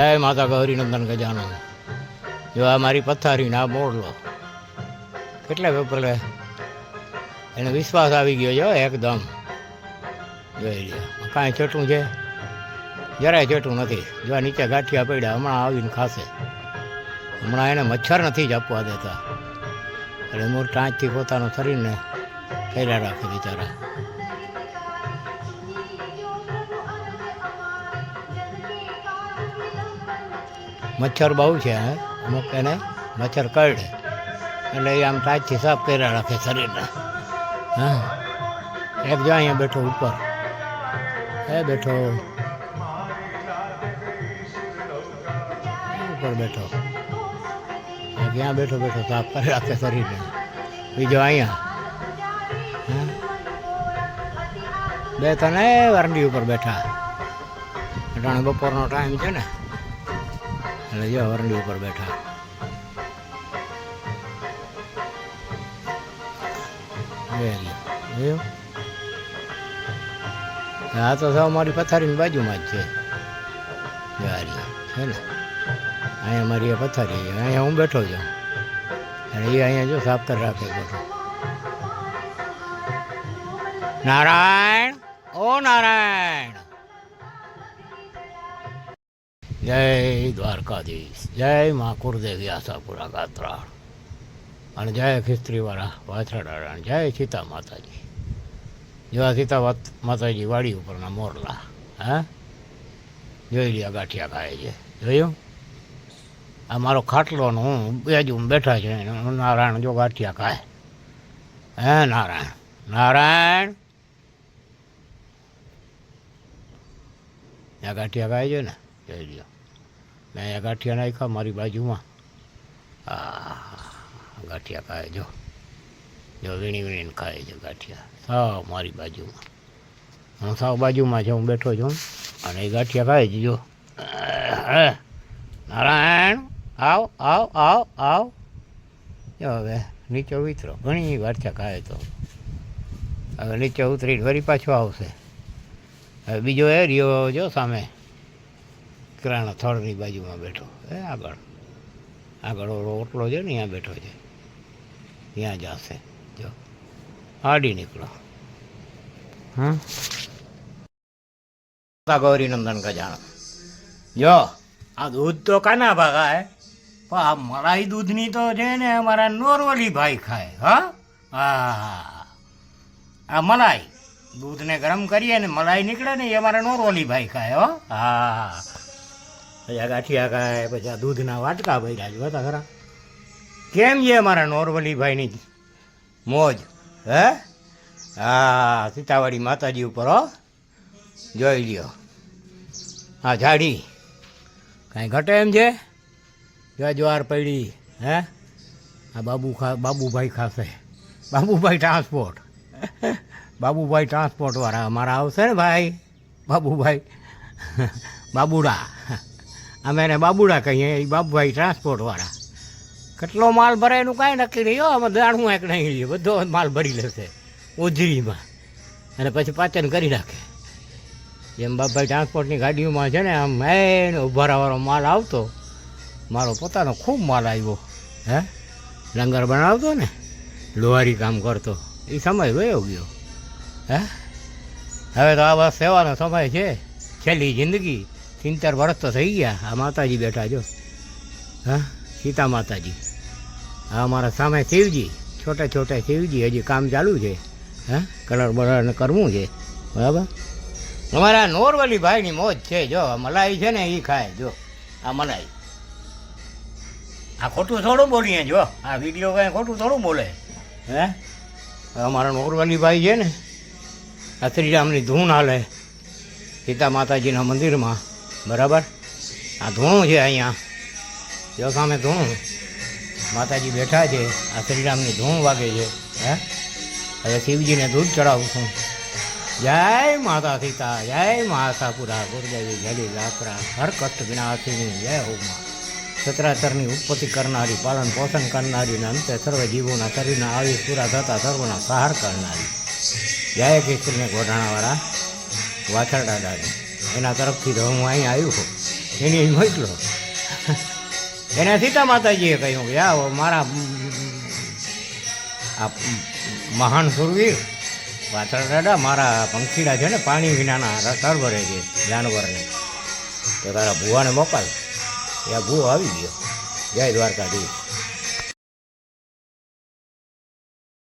જય માતા ગૌરી નંદન ગજાનન. જો આ મારી પથારી ના મોરલો કેટલા પેપર એને વિશ્વાસ આવી ગયો જો એકદમ. જોઈ લ્યો કાંઈ ચોટું છે, જરાય ચોટું નથી. જો નીચે ગાંઠિયા પડ્યા, હમણાં આવીને ખાશે. હમણાં એને મચ્છર નથી જ આપવા દેતા, એટલે મૂળ ટાંચથી પોતાનું શરીરને કર્યા રાખે બિચારા. મચ્છર બહુ છે, અમુક એને મચ્છર કરડે એટલે એ આમ ટાચથી સાફ કર્યા રાખે શરીરને. હા, એક જો અહીંયા બેઠો ઉપર, બેઠો ઉપર બેઠો, ક્યાં બેઠો બેઠો સાફ કરી રાખે શરીરને. બીજો અહીંયા બે તને વરંડી ઉપર બેઠા. અટાણે બપોરનો ટાઈમ છે ને, એટલે જો વરંડી ઉપર બેઠા. હા તો સૌ મારી પથારીની બાજુમાં જ છે. ગાડી છે ને અહીંયા મારી એ પથારી, અહીંયા હું બેઠો છું, અને એ અહીંયા જો સાફ કરી રાખે બેઠો. નારાયણ, ઓ નારાયણ, જય દ્વારકાધીશ, જય મા કુળદેવી આશાપુરા ગાત્રાળ, અને જય ખિસ્ત્રીવાળા વાછરડાણ, જય સીતા માતાજી. જેવા સીતા માતાજી વાડી ઉપરના મોરલા. હા, જોઈ લ્યા ગાંઠિયા ખાય છે, જોયું? આ મારો ખાટલોનો હું બાજુમાં બેઠા છે, નારાયણ જો ગાંઠિયા ખાય. હે નારાયણ, નારાયણ ત્યાં ગાંઠિયા ખાય છે ને, જોઈ લ્યો. મેં અહીંયા ગાંઠિયા નાખ્યા મારી બાજુમાં. ગાંઠિયા ખાય જો, જો વીણી વીણીને ખાય છે ગાંઠિયા, સાવ મારી બાજુમાં. હું સાવ બાજુમાં છે, હું બેઠો છું, અને એ ગાંઠિયા ખાય છે જો. નારાયણ, આવ આવ આવ આવ. જો હવે નીચે ઉતરો, ઘણી ગાંઠિયા ખાય તો હવે નીચે ઉતરીને વળી પાછો આવશે. હવે બીજો એ રહ્યો જો સામે કિરાણા થળની બાજુમાં બેઠો, આગળ આગળ ઓટલો છે ને ત્યાં બેઠો છે, ત્યાં જશે. જો હાડી નીકળો. ગૌરી નંદન ગજાનન. જો આ દૂધ તો કાના ભાગાય, પણ આ મલાઈ દૂધની તો છે ને અમારા નોર્મલી ભાઈ ખાય. હા, આ મલાઈ દૂધને ગરમ કરીએ ને મલાઈ નીકળે ને એ અમારા નોર્મલી ભાઈ ખાય. હા, પછી આ ગાંઠિયા ખાય, પછી આ દૂધના વાટકા ભર્યા છે બતા ખરા. કેમ છે અમારા નોર્મલી ભાઈની મોજ? હા, સીતાવાડી માતાજી ઉપર જોઈ લ્યો. હા, ઝાડી કાંઈ ઘટે એમ છે? જો જ્વાર પડી. આ બાબુભાઈ ખાશે. બાબુભાઈ ટ્રાન્સપોર્ટ, બાબુભાઈ ટ્રાન્સપોર્ટવાળા અમારા આવશે ને ભાઈ. બાબુભાઈ બાબુડા, અમે એને બાબુડા કહીએ, એ બાબુભાઈ ટ્રાન્સપોર્ટવાળા. કેટલો માલ ભરે એનું કાંઈ નક્કી નહીં. આમાં દાણું એક નહીં લે, બધો માલ ભરી લેશે ઓજરીમાં, અને પછી પાચન કરી નાખે. જેમ બાબુભાઈ ટ્રાન્સપોર્ટની ગાડીઓમાં છે ને આમ એને ઉભારાવાળો માલ આવતો, મારો પોતાનો ખૂબ માલ આવ્યો. લંગર બનાવતો ને, લોહારી કામ કરતો, એ સમય વયો ગયો. હવે તો આ બસ સેવાનો સમય છે, છેલ્લી જિંદગી. 70 વર્ષ તો થઈ ગયા. આ માતાજી બેઠા જો, સીતા માતાજી. હા, અમારા સામે શિવજી, છોટે છોટે શિવજી, હજી કામ ચાલુ છે. કલર બલર કરવું છે, બરાબર. અમારા નોર્મલી ભાઈની મોજ છે. જો મલાઈ છે ને એ ખાય. જો આ મલાઈ, આ ખોટું થોડું બોલીએ. જો આ વિડીયો કાંઈ ખોટું થોડું બોલે. અમારા નોર્મલી ભાઈ છે ને, આ શ્રીરામની ધૂન હાલે સીતા માતાજીના મંદિરમાં, બરાબર. આ ધૂણું છે અહીંયા, જો સામે ધૂણું માતાજી બેઠા છે, આ શ્રીરામની ધૂણ વાગે છે. હવે શિવજીને દૂધ ચડાવું છું. જય માતા સીતા, જય મા આશાપુરા ગુરુદેવી જલી ગાત્રા, હર કષ્ટ વિનાશિની જય હો મા. સત્રાચરની ઉત્પત્તિ કરનારી, પાલન પોષણ કરનારી, ને અંતે સર્વ જીવોના શરીરના આયુષ પૂરા થતા સર્વના સહાર કરનારી. જય કિશોરને ગોઢાણાવાળા વાછરડા દાદી, એના તરફથી તો હું અહીં આવ્યો છું. એની અહીં મોકલો. એને સીતા માતાજીએ કહ્યું કે આ મારા આ મહાન સુરવીર વાછળ દાદા, મારા પંખીડા છે ને પાણી વિનાના તરવરે છે જાનવરને, તો તારા ભૂવાને મોકલ. એ આ ભૂવો આવી ગયો. જય દ્વારકાધીશ.